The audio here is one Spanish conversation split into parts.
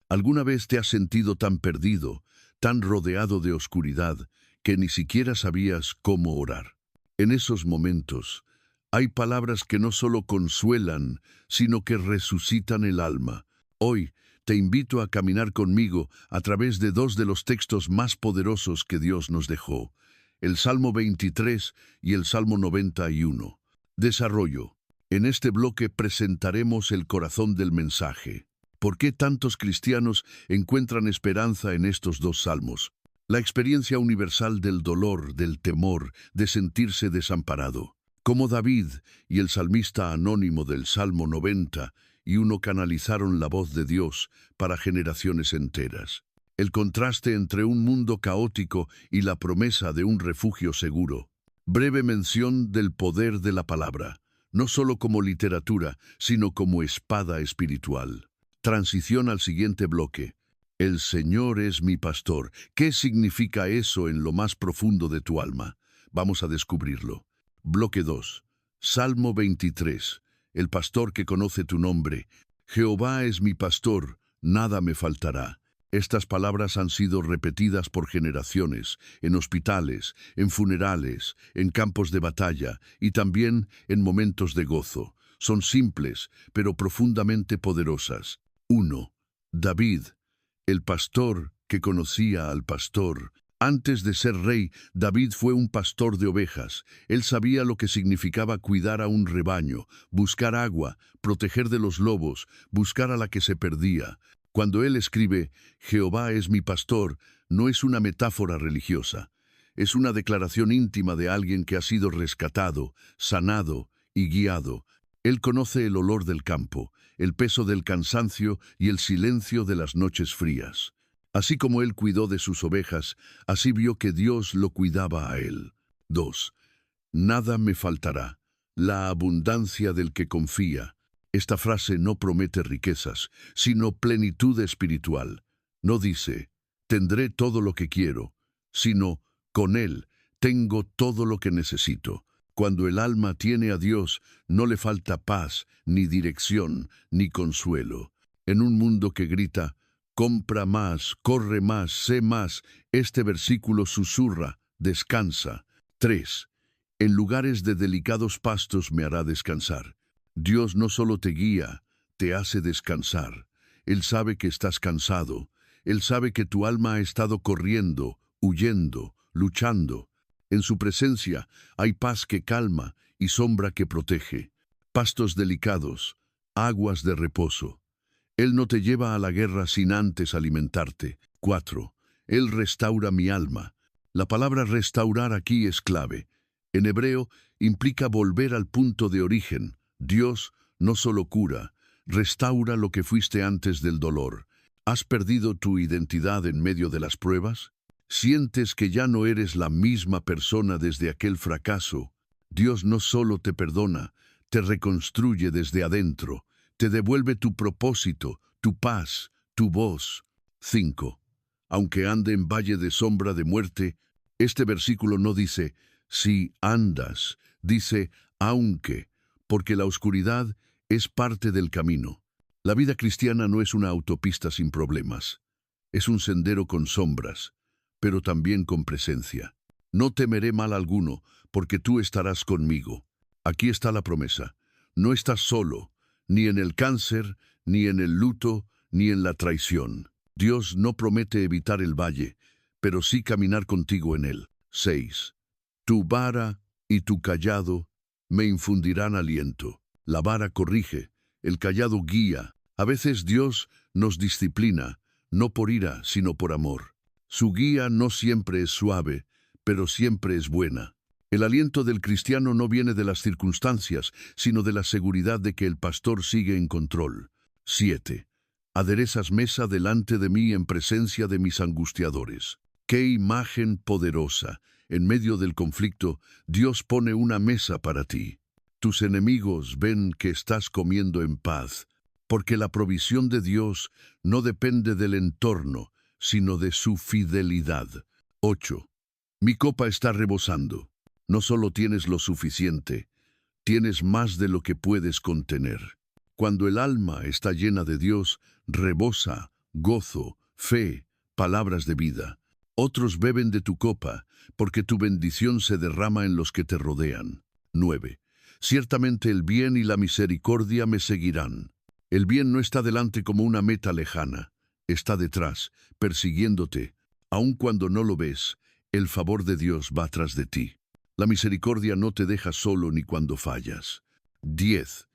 ¿Alguna vez te has sentido tan perdido, tan rodeado de oscuridad, que ni siquiera sabías cómo orar? En esos momentos, hay palabras que no solo consuelan, sino que resucitan el alma. Hoy, te invito a caminar conmigo a través de dos de los textos más poderosos que Dios nos dejó, el Salmo 23 y el Salmo 91. Desarrollo. En este bloque presentaremos el corazón del mensaje. ¿Por qué tantos cristianos encuentran esperanza en estos dos salmos? La experiencia universal del dolor, del temor, de sentirse desamparado. Como David y el salmista anónimo del Salmo 90 y uno canalizaron la voz de Dios para generaciones enteras. El contraste entre un mundo caótico y la promesa de un refugio seguro. Breve mención del poder de la palabra, no solo como literatura, sino como espada espiritual. Transición al siguiente bloque. El Señor es mi pastor. ¿Qué significa eso en lo más profundo de tu alma? Vamos a descubrirlo. Bloque 2. Salmo 23. El pastor que conoce tu nombre. Jehová es mi pastor, nada me faltará. Estas palabras han sido repetidas por generaciones, en hospitales, en funerales, en campos de batalla y también en momentos de gozo. Son simples, pero profundamente poderosas. 1. David, el pastor que conocía al pastor. Antes de ser rey, David fue un pastor de ovejas. Él sabía lo que significaba cuidar a un rebaño, buscar agua, proteger de los lobos, buscar a la que se perdía. Cuando él escribe, Jehová es mi pastor, no es una metáfora religiosa. Es una declaración íntima de alguien que ha sido rescatado, sanado y guiado. Él conoce el olor del campo, el peso del cansancio y el silencio de las noches frías. Así como él cuidó de sus ovejas, así vio que Dios lo cuidaba a él. 2. Nada me faltará. La abundancia del que confía. Esta frase no promete riquezas, sino plenitud espiritual. No dice, tendré todo lo que quiero, sino, con él, tengo todo lo que necesito. Cuando el alma tiene a Dios, no le falta paz, ni dirección, ni consuelo. En un mundo que grita, compra más, corre más, sé más, este versículo susurra, descansa. 3. En lugares de delicados pastos me hará descansar. Dios no solo te guía, te hace descansar. Él sabe que estás cansado. Él sabe que tu alma ha estado corriendo, huyendo, luchando. En su presencia hay paz que calma y sombra que protege. Pastos delicados, aguas de reposo. Él no te lleva a la guerra sin antes alimentarte. 4. Él restaura mi alma. La palabra restaurar aquí es clave. En hebreo implica volver al punto de origen. Dios no solo cura, restaura lo que fuiste antes del dolor. ¿Has perdido tu identidad en medio de las pruebas? ¿Sientes que ya no eres la misma persona desde aquel fracaso? Dios no solo te perdona, te reconstruye desde adentro, te devuelve tu propósito, tu paz, tu voz. 5. Aunque ande en valle de sombra de muerte, este versículo no dice, si andas, dice, aunque, porque la oscuridad es parte del camino. La vida cristiana no es una autopista sin problemas, es un sendero con sombras, pero también con presencia. No temeré mal alguno, porque tú estarás conmigo. Aquí está la promesa. No estás solo, ni en el cáncer, ni en el luto, ni en la traición. Dios no promete evitar el valle, pero sí caminar contigo en él. 6. Tu vara y tu cayado me infundirán aliento. La vara corrige, el cayado guía. A veces Dios nos disciplina, no por ira, sino por amor. Su guía no siempre es suave, pero siempre es buena. El aliento del cristiano no viene de las circunstancias, sino de la seguridad de que el pastor sigue en control. 7. Aderezas mesa delante de mí en presencia de mis angustiadores. ¡Qué imagen poderosa! En medio del conflicto, Dios pone una mesa para ti. Tus enemigos ven que estás comiendo en paz, porque la provisión de Dios no depende del entorno, sino de su fidelidad. 8. Mi copa está rebosando. No solo tienes lo suficiente, tienes más de lo que puedes contener. Cuando el alma está llena de Dios, rebosa, gozo, fe, palabras de vida. Otros beben de tu copa, porque tu bendición se derrama en los que te rodean. 9. Ciertamente el bien y la misericordia me seguirán. El bien no está delante como una meta lejana, está detrás, persiguiéndote. Aun cuando no lo ves, el favor de Dios va tras de ti. La misericordia no te deja solo ni cuando fallas. 10.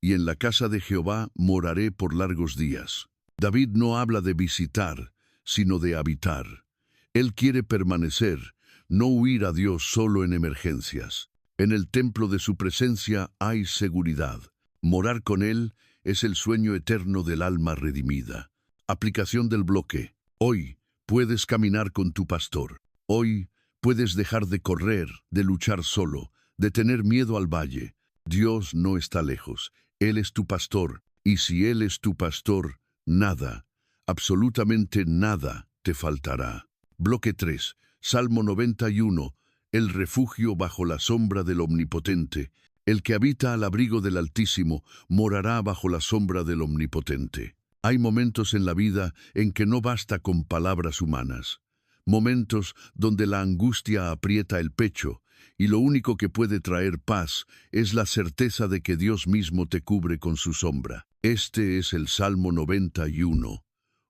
Y en la casa de Jehová moraré por largos días. David no habla de visitar, sino de habitar. Él quiere permanecer, no huir a Dios solo en emergencias. En el templo de su presencia hay seguridad. Morar con Él es el sueño eterno del alma redimida. Aplicación del bloque. Hoy puedes caminar con tu pastor. Hoy puedes dejar de correr, de luchar solo, de tener miedo al valle. Dios no está lejos. Él es tu pastor. Y si Él es tu pastor, nada, absolutamente nada, te faltará. Bloque 3. Salmo 91. El refugio bajo la sombra del Omnipotente. El que habita al abrigo del Altísimo morará bajo la sombra del Omnipotente. Hay momentos en la vida en que no basta con palabras humanas. Momentos donde la angustia aprieta el pecho y lo único que puede traer paz es la certeza de que Dios mismo te cubre con su sombra. Este es el Salmo 91.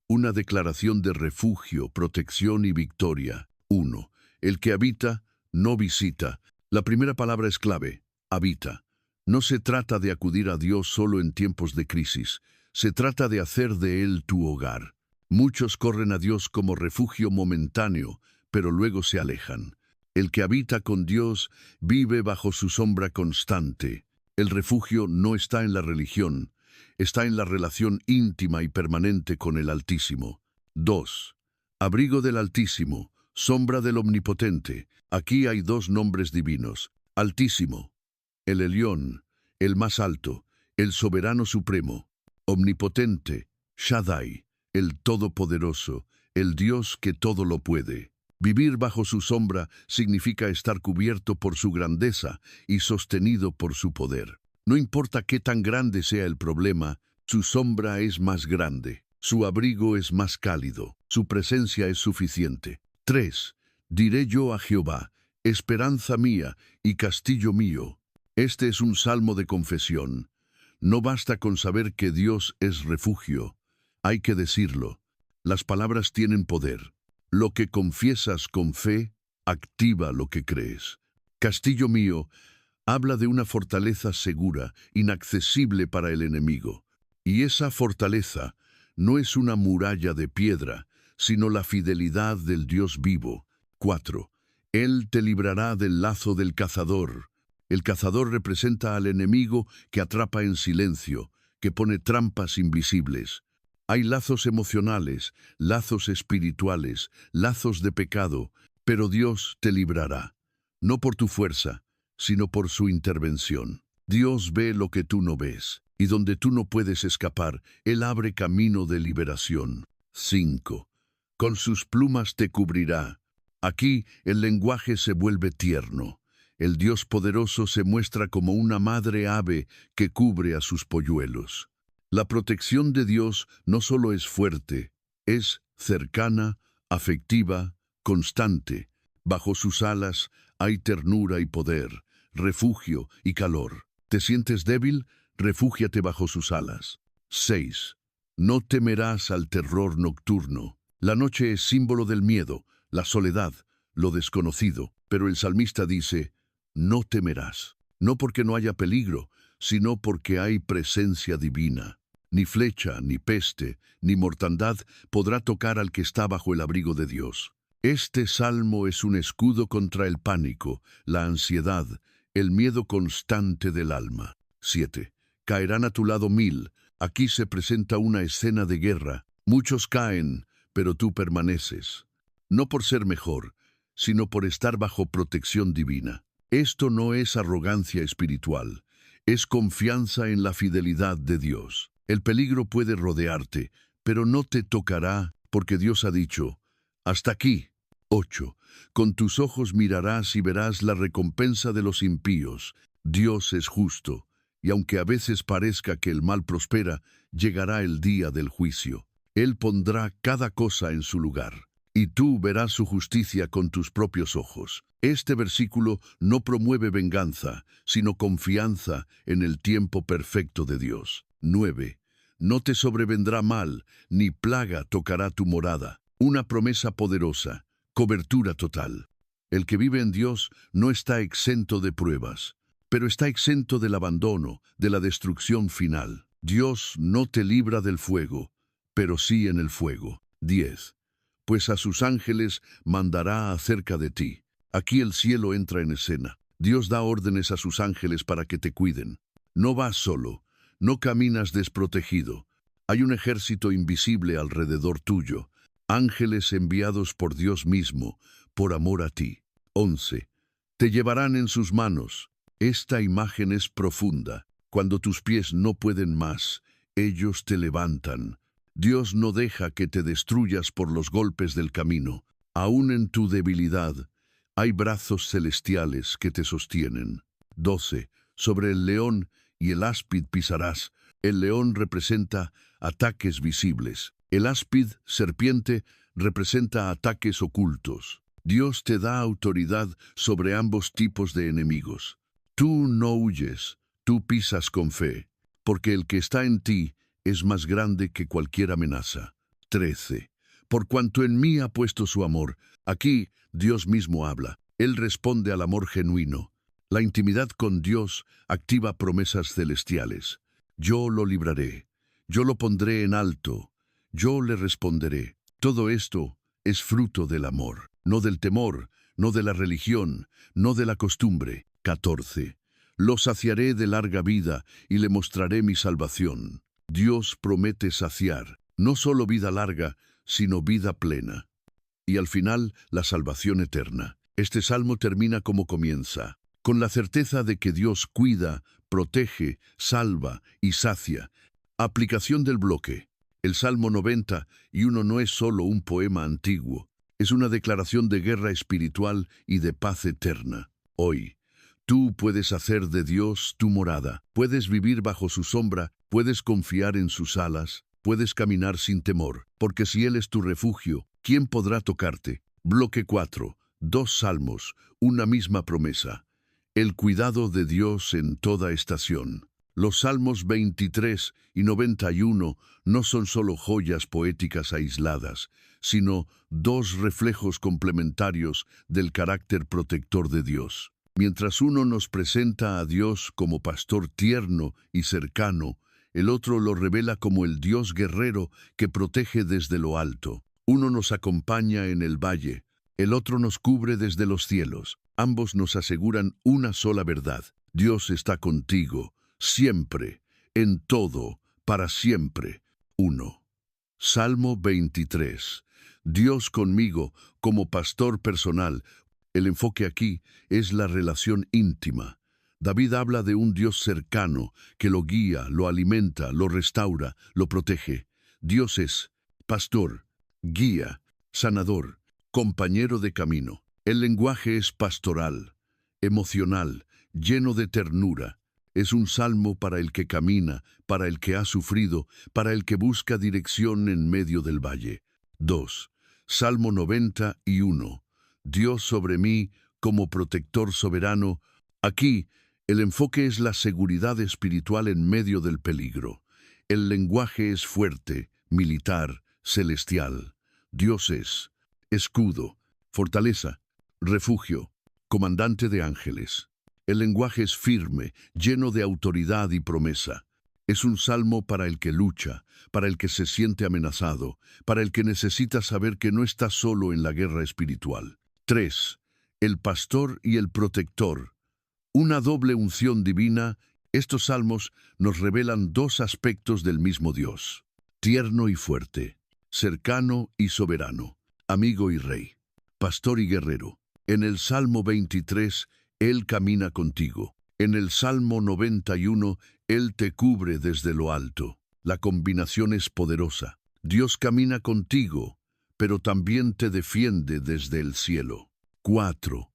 Una declaración de refugio, protección y victoria. 1. El que habita, no visita. La primera palabra es clave, habita. No se trata de acudir a Dios solo en tiempos de crisis. Se trata de hacer de Él tu hogar. Muchos corren a Dios como refugio momentáneo, pero luego se alejan. El que habita con Dios vive bajo su sombra constante. El refugio no está en la religión, está en la relación íntima y permanente con el Altísimo. 2. Abrigo del Altísimo, sombra del Omnipotente. Aquí hay dos nombres divinos. Altísimo, el Elión, el más alto, el soberano supremo. Omnipotente, Shaddai, el Todopoderoso, el Dios que todo lo puede. Vivir bajo su sombra significa estar cubierto por su grandeza y sostenido por su poder. No importa qué tan grande sea el problema, su sombra es más grande, su abrigo es más cálido, su presencia es suficiente. 3. Diré yo a Jehová, esperanza mía y castillo mío. Este es un salmo de confesión. No basta con saber que Dios es refugio. Hay que decirlo. Las palabras tienen poder. Lo que confiesas con fe, activa lo que crees. Castillo mío habla de una fortaleza segura, inaccesible para el enemigo. Y esa fortaleza no es una muralla de piedra, sino la fidelidad del Dios vivo. 4. Él te librará del lazo del cazador. El cazador representa al enemigo que atrapa en silencio, que pone trampas invisibles. Hay lazos emocionales, lazos espirituales, lazos de pecado, pero Dios te librará, no por tu fuerza, sino por su intervención. Dios ve lo que tú no ves, y donde tú no puedes escapar, Él abre camino de liberación. 5. Con sus plumas te cubrirá. Aquí el lenguaje se vuelve tierno. El Dios poderoso se muestra como una madre ave que cubre a sus polluelos. La protección de Dios no solo es fuerte, es cercana, afectiva, constante. Bajo sus alas hay ternura y poder, refugio y calor. ¿Te sientes débil? Refúgiate bajo sus alas. 6. No temerás al terror nocturno. La noche es símbolo del miedo, la soledad, lo desconocido, pero el salmista dice, no temerás, no porque no haya peligro, sino porque hay presencia divina. Ni flecha, ni peste, ni mortandad podrá tocar al que está bajo el abrigo de Dios. Este salmo es un escudo contra el pánico, la ansiedad, el miedo constante del alma. 7. Caerán a tu lado 1000. Aquí se presenta una escena de guerra. Muchos caen, pero tú permaneces. No por ser mejor, sino por estar bajo protección divina. Esto no es arrogancia espiritual, es confianza en la fidelidad de Dios. El peligro puede rodearte, pero no te tocará, porque Dios ha dicho, hasta aquí. 8. Con tus ojos mirarás y verás la recompensa de los impíos. Dios es justo, y aunque a veces parezca que el mal prospera, llegará el día del juicio. Él pondrá cada cosa en su lugar, y tú verás su justicia con tus propios ojos. Este versículo no promueve venganza, sino confianza en el tiempo perfecto de Dios. 9. No te sobrevendrá mal, ni plaga tocará tu morada. Una promesa poderosa, cobertura total. El que vive en Dios no está exento de pruebas, pero está exento del abandono, de la destrucción final. Dios no te libra del fuego, pero sí en el fuego. 10. Pues a sus ángeles mandará acerca de ti. Aquí el cielo entra en escena. Dios da órdenes a sus ángeles para que te cuiden. No vas solo, no caminas desprotegido. Hay un ejército invisible alrededor tuyo, ángeles enviados por Dios mismo, por amor a ti. 11. Te llevarán en sus manos. Esta imagen es profunda. Cuando tus pies no pueden más, ellos te levantan. Dios no deja que te destruyas por los golpes del camino. Aún en tu debilidad, hay brazos celestiales que te sostienen. 12. Sobre el león y el áspid pisarás. El león representa ataques visibles. El áspid, serpiente, representa ataques ocultos. Dios te da autoridad sobre ambos tipos de enemigos. Tú no huyes, tú pisas con fe, porque el que está en ti es más grande que cualquier amenaza. 13. Por cuanto en mí ha puesto su amor. Aquí Dios mismo habla. Él responde al amor genuino. La intimidad con Dios activa promesas celestiales. Yo lo libraré. Yo lo pondré en alto. Yo le responderé. Todo esto es fruto del amor, no del temor, no de la religión, no de la costumbre. 14. Lo saciaré de larga vida y le mostraré mi salvación. Dios promete saciar, no solo vida larga, sino vida plena. Y al final, la salvación eterna. Este salmo termina como comienza, con la certeza de que Dios cuida, protege, salva y sacia. Aplicación del bloque. El Salmo 91 no es solo un poema antiguo, es una declaración de guerra espiritual y de paz eterna. Hoy, tú puedes hacer de Dios tu morada, puedes vivir bajo su sombra, puedes confiar en sus alas, puedes caminar sin temor, porque si Él es tu refugio, ¿quién podrá tocarte? Bloque 4. 2 salmos, una misma promesa. El cuidado de Dios en toda estación. Los salmos 23 y 91 no son solo joyas poéticas aisladas, sino dos reflejos complementarios del carácter protector de Dios. Mientras uno nos presenta a Dios como pastor tierno y cercano, el otro lo revela como el Dios guerrero que protege desde lo alto. Uno nos acompaña en el valle, el otro nos cubre desde los cielos. Ambos nos aseguran una sola verdad: Dios está contigo, siempre, en todo, para siempre. 1. Salmo 23. Dios conmigo como pastor personal. El enfoque aquí es la relación íntima. David habla de un Dios cercano que lo guía, lo alimenta, lo restaura, lo protege. Dios es pastor, guía, sanador, compañero de camino. El lenguaje es pastoral, emocional, lleno de ternura. Es un salmo para el que camina, para el que ha sufrido, para el que busca dirección en medio del valle. 2. Salmo 91. Dios sobre mí como protector soberano. Aquí, el enfoque es la seguridad espiritual en medio del peligro. El lenguaje es fuerte, militar, celestial. Dios es escudo, fortaleza, refugio, comandante de ángeles. El lenguaje es firme, lleno de autoridad y promesa. Es un salmo para el que lucha, para el que se siente amenazado, para el que necesita saber que no está solo en la guerra espiritual. 3. El pastor y el protector. Una doble unción divina. Estos salmos nos revelan dos aspectos del mismo Dios: tierno y fuerte, cercano y soberano, amigo y rey, pastor y guerrero. En el Salmo 23, Él camina contigo. En el Salmo 91, Él te cubre desde lo alto. La combinación es poderosa. Dios camina contigo, pero también te defiende desde el cielo. 4.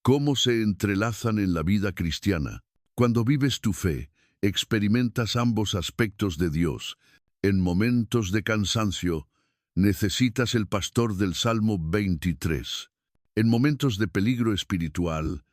¿Cómo se entrelazan en la vida cristiana? Cuando vives tu fe, experimentas ambos aspectos de Dios, En momentos de cansancio, necesitas el pastor del Salmo 23. En momentos de peligro espiritual,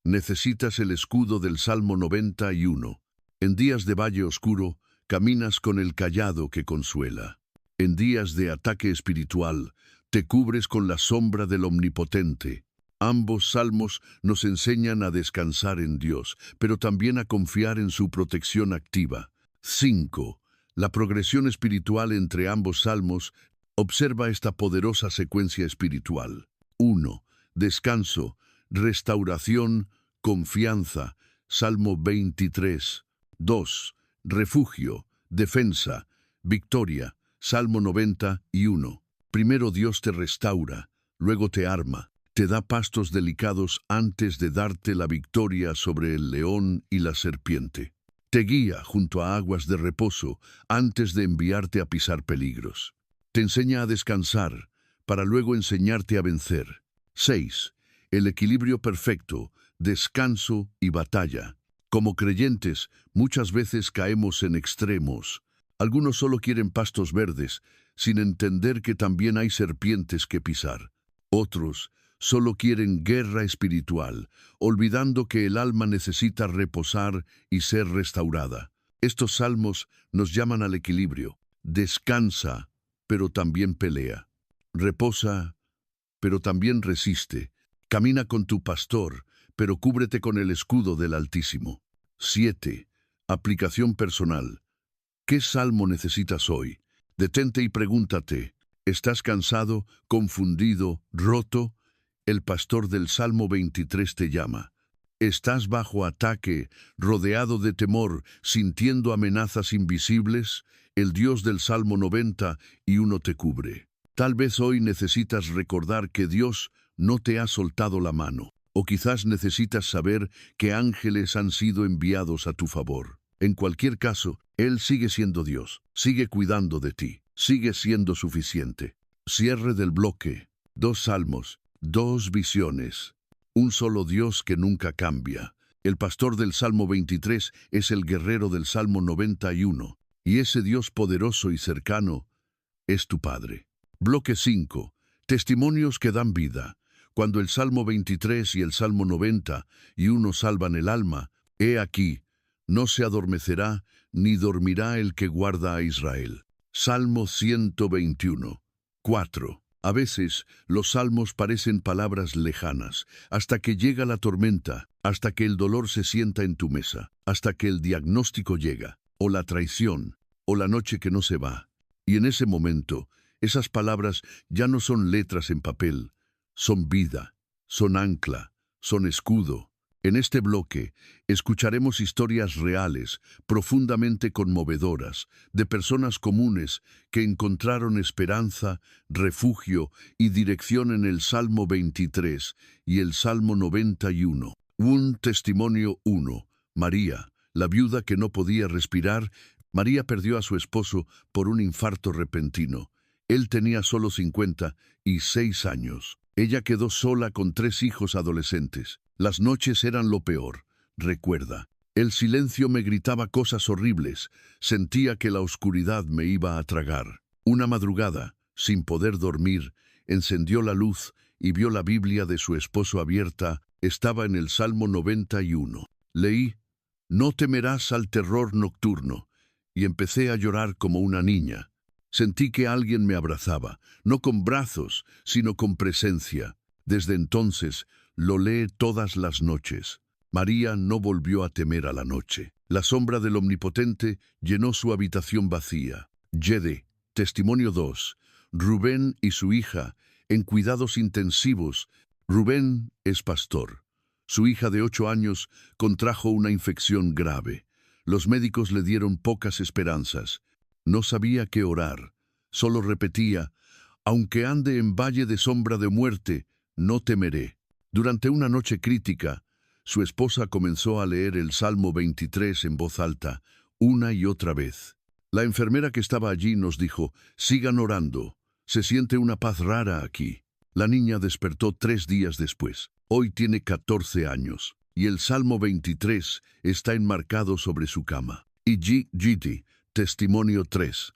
necesitas el escudo del Salmo 91. En días de valle oscuro, caminas con el cayado que consuela. En días de ataque espiritual, te cubres con la sombra del Omnipotente. Ambos salmos nos enseñan a descansar en Dios, pero también a confiar en su protección activa. 5. La progresión espiritual entre ambos salmos. Observa esta poderosa secuencia espiritual. 1. Descanso, restauración, confianza. Salmo 23. 2. Refugio, defensa, victoria. Salmo 91. Primero Dios te restaura, luego te arma, te da pastos delicados antes de darte la victoria sobre el león y la serpiente. Te guía junto a aguas de reposo antes de enviarte a pisar peligros. Te enseña a descansar para luego enseñarte a vencer. 6. El equilibrio perfecto, descanso y batalla. Como creyentes, muchas veces caemos en extremos. Algunos solo quieren pastos verdes, sin entender que también hay serpientes que pisar. Otros solo quieren guerra espiritual, olvidando que el alma necesita reposar y ser restaurada. Estos salmos nos llaman al equilibrio. Descansa, pero también pelea. Reposa, pero también resiste. Camina con tu pastor, pero cúbrete con el escudo del Altísimo. 7. Aplicación personal. ¿Qué salmo necesitas hoy? Detente y pregúntate, ¿estás cansado, confundido, roto? El pastor del Salmo 23 te llama. ¿Estás bajo ataque, rodeado de temor, sintiendo amenazas invisibles? El Dios del Salmo 91 te cubre. Tal vez hoy necesitas recordar que Dios no te ha soltado la mano, o quizás necesitas saber que ángeles han sido enviados a tu favor. En cualquier caso, Él sigue siendo Dios, sigue cuidando de ti, sigue siendo suficiente. Cierre del bloque. 2 salmos, 2 visiones. Un solo Dios que nunca cambia. El pastor del Salmo 23 es el guerrero del Salmo 91, y ese Dios poderoso y cercano es tu Padre. Bloque 5. Testimonios que dan vida. Cuando el Salmo 23 y el Salmo 91 salvan el alma, he aquí, no se adormecerá ni dormirá el que guarda a Israel. Salmo 121. 4. A veces, los salmos parecen palabras lejanas, hasta que llega la tormenta, hasta que el dolor se sienta en tu mesa, hasta que el diagnóstico llega, o la traición, o la noche que no se va. Y en ese momento, esas palabras ya no son letras en papel, son vida, son ancla, son escudo. En este bloque, escucharemos historias reales, profundamente conmovedoras, de personas comunes que encontraron esperanza, refugio y dirección en el Salmo 23 y el Salmo 91. Un testimonio 1. María, la viuda que no podía respirar. María perdió a su esposo por un infarto repentino. Él tenía solo 56 años. Ella quedó sola con 3 hijos adolescentes. Las noches eran lo peor, recuerda. El silencio me gritaba cosas horribles. Sentía que la oscuridad me iba a tragar. Una madrugada, sin poder dormir, encendió la luz y vio la Biblia de su esposo abierta. Estaba en el Salmo 91. Leí, no temerás al terror nocturno, y empecé a llorar como una niña. Sentí que alguien me abrazaba, no con brazos, sino con presencia. Desde entonces, lo lee todas las noches. María no volvió a temer a la noche. La sombra del Omnipotente llenó su habitación vacía. Yede, testimonio 2. Rubén y su hija, en cuidados intensivos. Rubén es pastor. Su hija de 8 años contrajo una infección grave. Los médicos le dieron pocas esperanzas. No sabía qué orar. Solo repetía, aunque ande en valle de sombra de muerte, no temeré. Durante una noche crítica, su esposa comenzó a leer el Salmo 23 en voz alta, una y otra vez. La enfermera que estaba allí nos dijo, sigan orando, se siente una paz rara aquí. La niña despertó 3 días después. Hoy tiene 14 años, y el Salmo 23 está enmarcado sobre su cama. Y Giti, testimonio 3.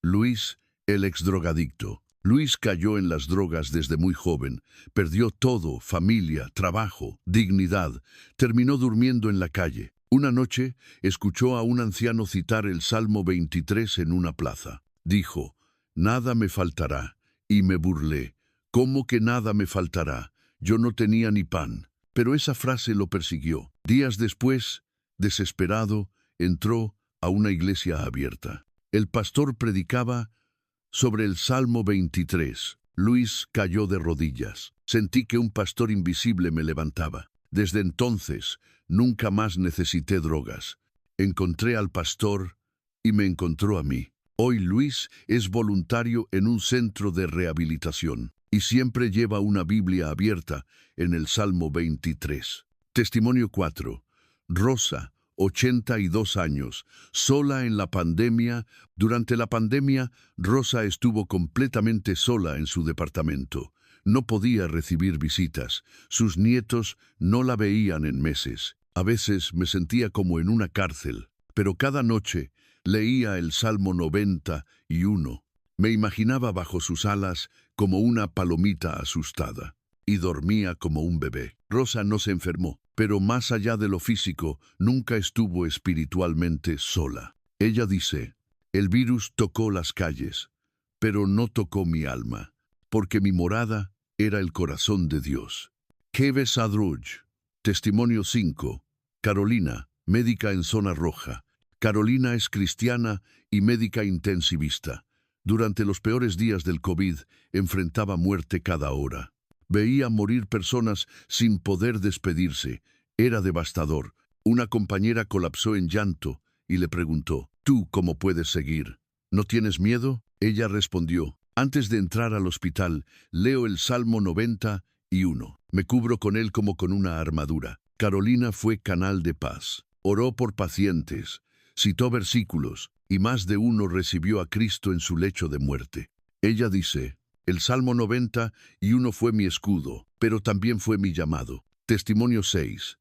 Luis, el exdrogadicto. Luis cayó en las drogas desde muy joven, perdió todo, familia, trabajo, dignidad, terminó durmiendo en la calle. Una noche escuchó a un anciano citar el Salmo 23 en una plaza. Dijo, «Nada me faltará», y me burlé. «¿Cómo que nada me faltará? Yo no tenía ni pan». Pero esa frase lo persiguió. Días después, desesperado, entró a una iglesia abierta. El pastor predicaba sobre el Salmo 23. Luis cayó de rodillas. Sentí que un pastor invisible me levantaba. Desde entonces, nunca más necesité drogas. Encontré al pastor y me encontró a mí. Hoy Luis es voluntario en un centro de rehabilitación y siempre lleva una Biblia abierta en el Salmo 23. Testimonio 4. Rosa, 82 años, sola en la pandemia. Durante la pandemia, Rosa estuvo completamente sola en su departamento. No podía recibir visitas. Sus nietos no la veían en meses. A veces me sentía como en una cárcel, pero cada noche leía el Salmo 91. Me imaginaba bajo sus alas como una palomita asustada y dormía como un bebé. Rosa no se enfermó, pero más allá de lo físico, nunca estuvo espiritualmente sola. Ella dice, el virus tocó las calles, pero no tocó mi alma, porque mi morada era el corazón de Dios. Keve Sadruj, Testimonio 5. Carolina, médica en zona roja. Carolina es cristiana y médica intensivista. Durante los peores días del COVID, enfrentaba muerte cada hora. Veía morir personas sin poder despedirse. Era devastador. Una compañera colapsó en llanto y le preguntó, ¿tú cómo puedes seguir? ¿No tienes miedo? Ella respondió, antes de entrar al hospital, leo el Salmo 91. Me cubro con él como con una armadura. Carolina fue canal de paz. Oró por pacientes, citó versículos y más de uno recibió a Cristo en su lecho de muerte. Ella dice, el Salmo 91 fue mi escudo, pero también fue mi llamado. Testimonio 6.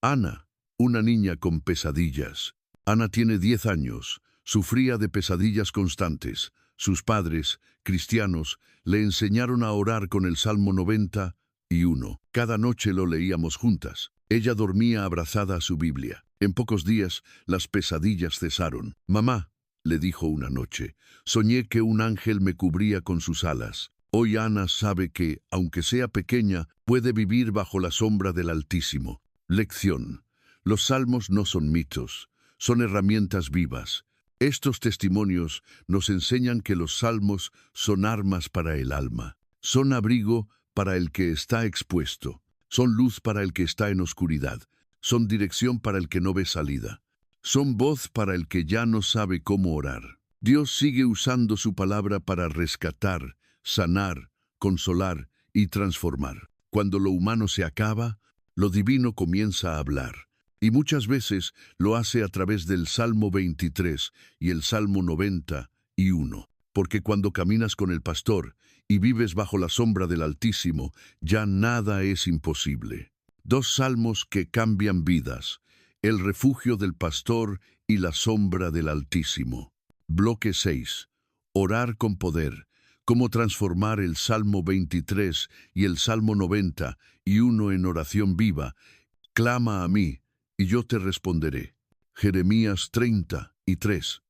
Ana, una niña con pesadillas. Ana tiene 10 años, sufría de pesadillas constantes. Sus padres, cristianos, le enseñaron a orar con el Salmo 91. Cada noche lo leíamos juntas. Ella dormía abrazada a su Biblia. En pocos días, las pesadillas cesaron. Mamá, le dijo una noche, soñé que un ángel me cubría con sus alas. Hoy Ana sabe que, aunque sea pequeña, puede vivir bajo la sombra del Altísimo. Lección. Los salmos no son mitos, son herramientas vivas. Estos testimonios nos enseñan que los salmos son armas para el alma. Son abrigo para el que está expuesto. Son luz para el que está en oscuridad. Son dirección para el que no ve salida. Son voz para el que ya no sabe cómo orar. Dios sigue usando su palabra para rescatar, sanar, consolar y transformar. Cuando lo humano se acaba, lo divino comienza a hablar. Y muchas veces lo hace a través del Salmo 23 y el Salmo 91. Porque cuando caminas con el pastor y vives bajo la sombra del Altísimo, ya nada es imposible. Dos salmos que cambian vidas. El refugio del pastor y la sombra del Altísimo. Bloque 6. Orar con poder. Cómo transformar el Salmo 23 y el Salmo 91 en oración viva. Clama a mí, y yo te responderé. Jeremías 33.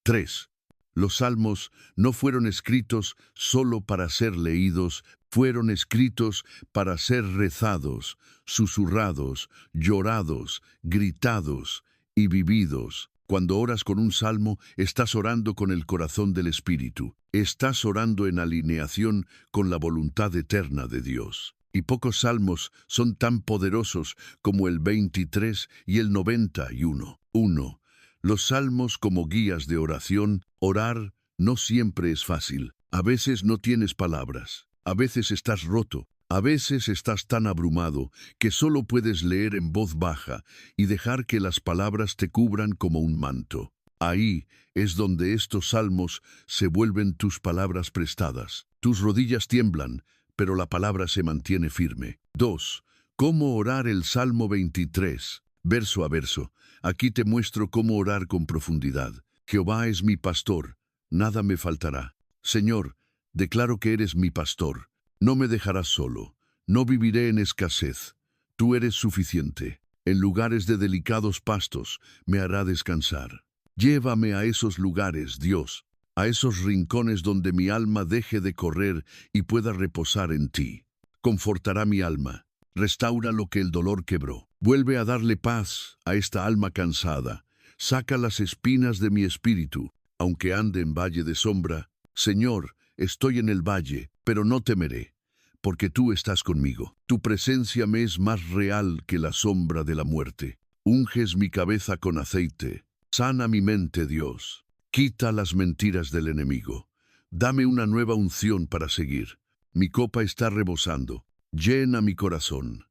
3. Los salmos no fueron escritos solo para ser leídos, fueron escritos para ser rezados, susurrados, llorados, gritados y vividos. Cuando oras con un salmo, estás orando con el corazón del Espíritu. Estás orando en alineación con la voluntad eterna de Dios. Y pocos salmos son tan poderosos como el 23 y el 91. 1. Los salmos como guías de oración. Orar no siempre es fácil. A veces no tienes palabras. A veces estás roto. A veces estás tan abrumado que solo puedes leer en voz baja y dejar que las palabras te cubran como un manto. Ahí es donde estos salmos se vuelven tus palabras prestadas. Tus rodillas tiemblan, pero la palabra se mantiene firme. 2. ¿Cómo orar el Salmo 23? Verso a verso. Aquí te muestro cómo orar con profundidad. Jehová es mi pastor, nada me faltará. Señor, declaro que eres mi pastor. No me dejarás solo. No viviré en escasez. Tú eres suficiente. En lugares de delicados pastos me hará descansar. Llévame a esos lugares, Dios, a esos rincones donde mi alma deje de correr y pueda reposar en ti. Confortará mi alma. Restaura lo que el dolor quebró. Vuelve a darle paz a esta alma cansada. Saca las espinas de mi espíritu, aunque ande en valle de sombra. Señor, estoy en el valle, pero no temeré, porque tú estás conmigo. Tu presencia me es más real que la sombra de la muerte. Unges mi cabeza con aceite. Sana mi mente, Dios. Quita las mentiras del enemigo. Dame una nueva unción para seguir. Mi copa está rebosando. Llena mi corazón.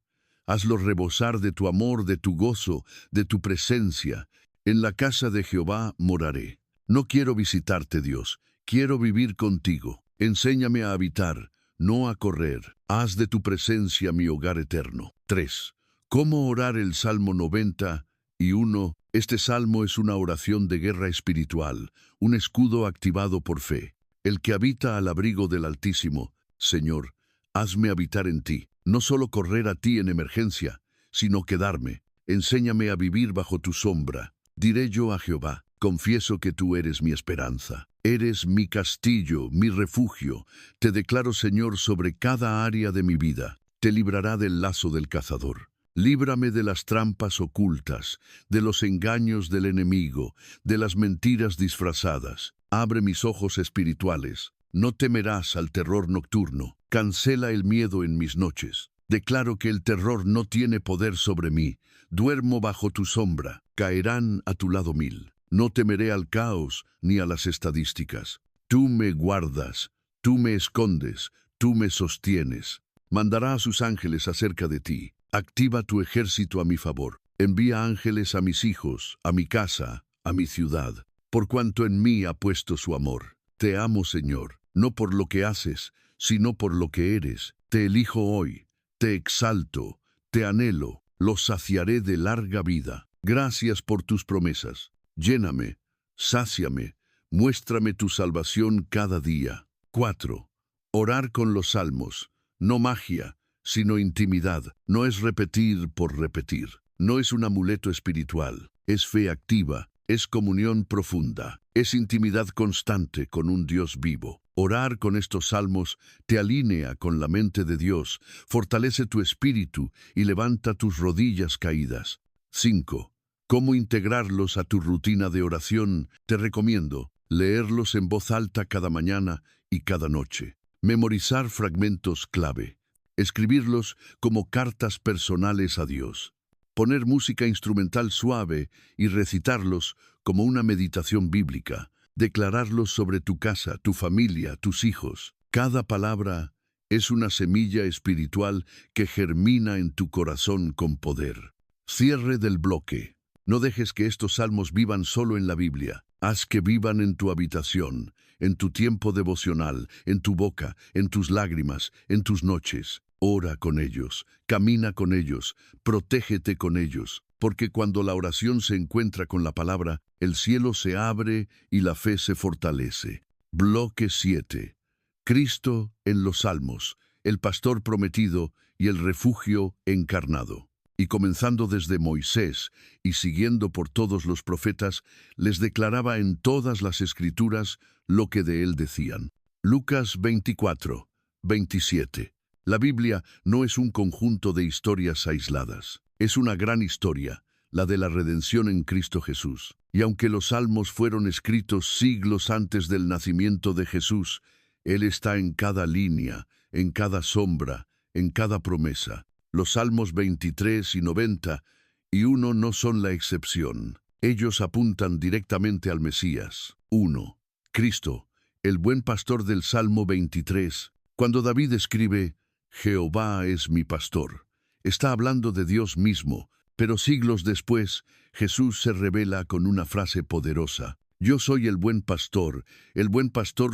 Hazlo rebosar de tu amor, de tu gozo, de tu presencia. En la casa de Jehová moraré. No quiero visitarte, Dios. Quiero vivir contigo. Enséñame a habitar, no a correr. Haz de tu presencia mi hogar eterno. 3. ¿Cómo orar el Salmo 91? Este salmo es una oración de guerra espiritual, un escudo activado por fe. El que habita al abrigo del Altísimo, Señor, hazme habitar en ti. No solo correr a ti en emergencia, sino quedarme. Enséñame a vivir bajo tu sombra. Diré yo a Jehová, confieso que tú eres mi esperanza. Eres mi castillo, mi refugio. Te declaro, Señor, sobre cada área de mi vida. Te librará del lazo del cazador. Líbrame de las trampas ocultas, de los engaños del enemigo, de las mentiras disfrazadas. Abre mis ojos espirituales. No temerás al terror nocturno. Cancela el miedo en mis noches. Declaro que el terror no tiene poder sobre mí. Duermo bajo tu sombra. Caerán a tu lado 1000. No temeré al caos ni a las estadísticas. Tú me guardas, tú me escondes, tú me sostienes. Mandará a sus ángeles acerca de ti. Activa tu ejército a mi favor. Envía ángeles a mis hijos, a mi casa, a mi ciudad. Por cuanto en mí ha puesto su amor. Te amo, Señor, no por lo que haces, sino por lo que eres. Te elijo hoy, te exalto, te anhelo, los saciaré de larga vida. Gracias por tus promesas. Lléname, sáciame, muéstrame tu salvación cada día. 4. Orar con los salmos, no magia, sino intimidad. No es repetir por repetir. No es un amuleto espiritual. Es fe activa, es comunión profunda, es intimidad constante con un Dios vivo. Orar con estos salmos te alinea con la mente de Dios, fortalece tu espíritu y levanta tus rodillas caídas. 5. ¿Cómo integrarlos a tu rutina de oración? Te recomiendo leerlos en voz alta cada mañana y cada noche. Memorizar fragmentos clave. Escribirlos como cartas personales a Dios. Poner música instrumental suave y recitarlos como una meditación bíblica. Declararlos sobre tu casa, tu familia, tus hijos. Cada palabra es una semilla espiritual que germina en tu corazón con poder. Cierre del bloque. No dejes que estos salmos vivan solo en la Biblia. Haz que vivan en tu habitación, en tu tiempo devocional, en tu boca, en tus lágrimas, en tus noches. Ora con ellos, camina con ellos, protégete con ellos, porque cuando la oración se encuentra con la palabra, el cielo se abre y la fe se fortalece. Bloque 7. Cristo en los Salmos, el pastor prometido y el refugio encarnado. Y comenzando desde Moisés y siguiendo por todos los profetas, les declaraba en todas las Escrituras lo que de él decían. Lucas 24, 27. La Biblia no es un conjunto de historias aisladas. Es una gran historia, la de la redención en Cristo Jesús. Y aunque los salmos fueron escritos siglos antes del nacimiento de Jesús, Él está en cada línea, en cada sombra, en cada promesa. Los salmos 23 y 91 no son la excepción. Ellos apuntan directamente al Mesías. 1. Cristo, el buen pastor del Salmo 23. Cuando David escribe, Jehová es mi pastor, está hablando de Dios mismo, pero siglos después, Jesús se revela con una frase poderosa. Yo soy el buen pastor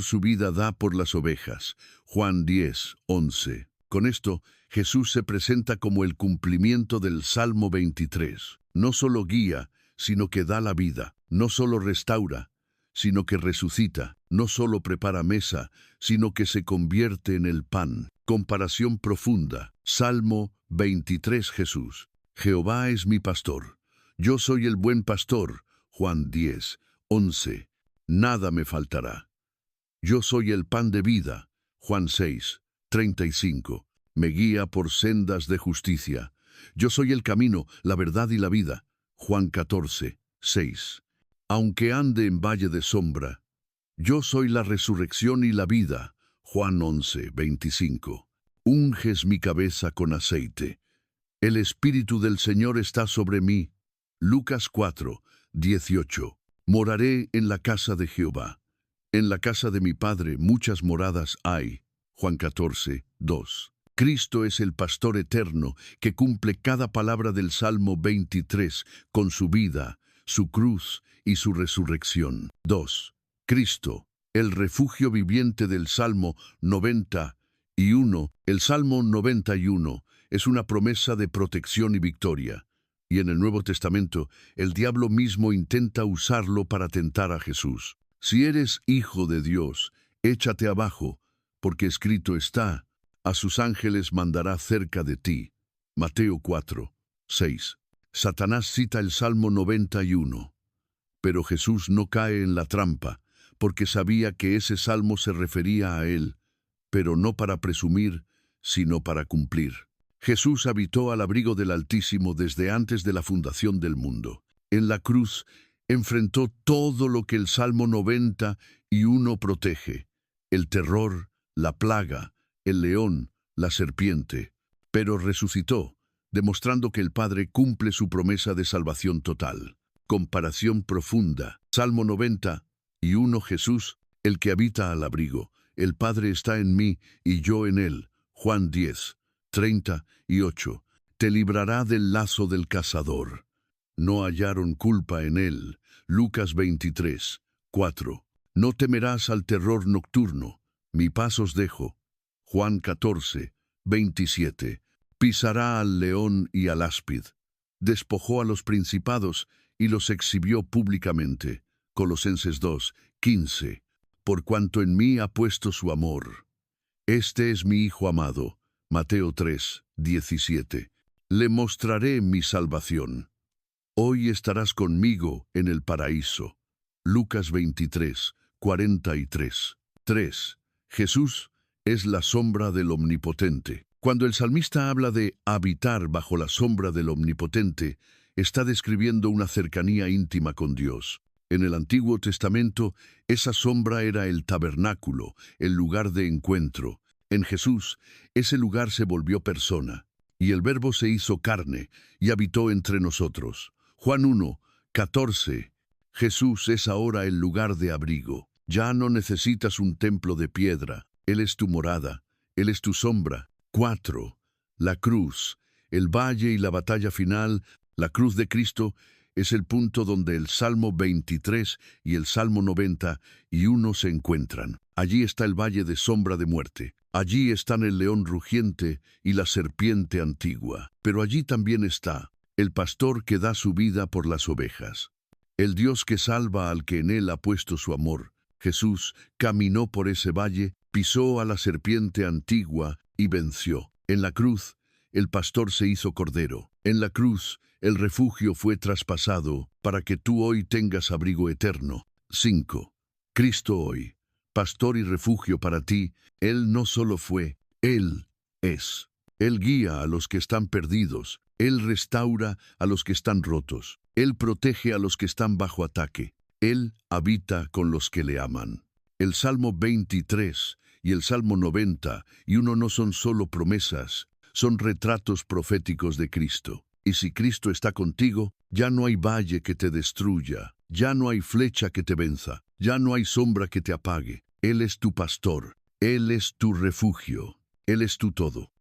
su vida da por las ovejas. Juan 10, 11. Con esto, Jesús se presenta como el cumplimiento del Salmo 23. No solo guía, sino que da la vida. No solo restaura, sino que resucita. no solo prepara mesa, sino que se convierte en el pan. Comparación profunda. Salmo 23. Jesús. Jehová es mi pastor. Yo soy el buen pastor. Juan 10, 11. Nada me faltará. Yo soy el pan de vida. Juan 6, 35. Me guía por sendas de justicia. Yo soy el camino, la verdad y la vida. Juan 14, 6. Aunque ande en valle de sombra, yo soy la resurrección y la vida. Juan 11, 25. Unges mi cabeza con aceite. El Espíritu del Señor está sobre mí. Lucas 4, 18. Moraré en la casa de Jehová. En la casa de mi Padre muchas moradas hay. Juan 14, 2. Cristo es el pastor eterno que cumple cada palabra del Salmo 23 con su vida, su cruz y su resurrección. 2. Cristo, el refugio viviente del Salmo 91. El Salmo 91 es una promesa de protección y victoria. Y en el Nuevo Testamento, el diablo mismo intenta usarlo para tentar a Jesús. Si eres hijo de Dios, échate abajo, porque escrito está, a sus ángeles mandará cerca de ti. Mateo 4, 6. Satanás cita el Salmo 91. Pero Jesús no cae en la trampa, porque sabía que ese salmo se refería a él, pero no para presumir, sino para cumplir. Jesús habitó al abrigo del Altísimo desde antes de la fundación del mundo. En la cruz enfrentó todo lo que el Salmo 91 protege: el terror, la plaga, el león, la serpiente, pero resucitó, demostrando que el Padre cumple su promesa de salvación total. Comparación profunda. Salmo 91. Jesús, el que habita al abrigo. El Padre está en mí y yo en él. Juan 10, 38. Te librará del lazo del cazador. No hallaron culpa en él. Lucas 23, 4. No temerás al terror nocturno. Mi paz os dejo. Juan 14, 27. Pisará al león y al áspid. Despojó a los principados y los exhibió públicamente. Colosenses 2, 15. Por cuanto en mí ha puesto su amor. Este es mi Hijo amado. Mateo 3, 17. Le mostraré mi salvación. Hoy estarás conmigo en el paraíso. Lucas 23, 43. 3. Jesús es la sombra del Omnipotente. Cuando el salmista habla de habitar bajo la sombra del Omnipotente, está describiendo una cercanía íntima con Dios. En el Antiguo Testamento, esa sombra era el tabernáculo, el lugar de encuentro. En Jesús, ese lugar se volvió persona, y el Verbo se hizo carne y habitó entre nosotros. Juan 1, 14. Jesús es ahora el lugar de abrigo. Ya no necesitas un templo de piedra. Él es tu morada. Él es tu sombra. 4. La cruz, el valle y la batalla final. La cruz de Cristo es el punto donde el Salmo 23 y el Salmo 91 se encuentran. Allí está el valle de sombra de muerte. Allí están el león rugiente y la serpiente antigua. Pero allí también está el pastor que da su vida por las ovejas. El Dios que salva al que en él ha puesto su amor. Jesús caminó por ese valle, pisó a la serpiente antigua y venció. En la cruz, el pastor se hizo cordero. En la cruz, el refugio fue traspasado para que tú hoy tengas abrigo eterno. 5. Cristo hoy, pastor y refugio para ti. Él no solo fue, Él es. Él guía a los que están perdidos. Él restaura a los que están rotos. Él protege a los que están bajo ataque. Él habita con los que le aman. El Salmo 23 y el Salmo 91 no son solo promesas, son retratos proféticos de Cristo. Y si Cristo está contigo, ya no hay valle que te destruya, ya no hay flecha que te venza, ya no hay sombra que te apague. Él es tu pastor, Él es tu refugio, Él es tu todo.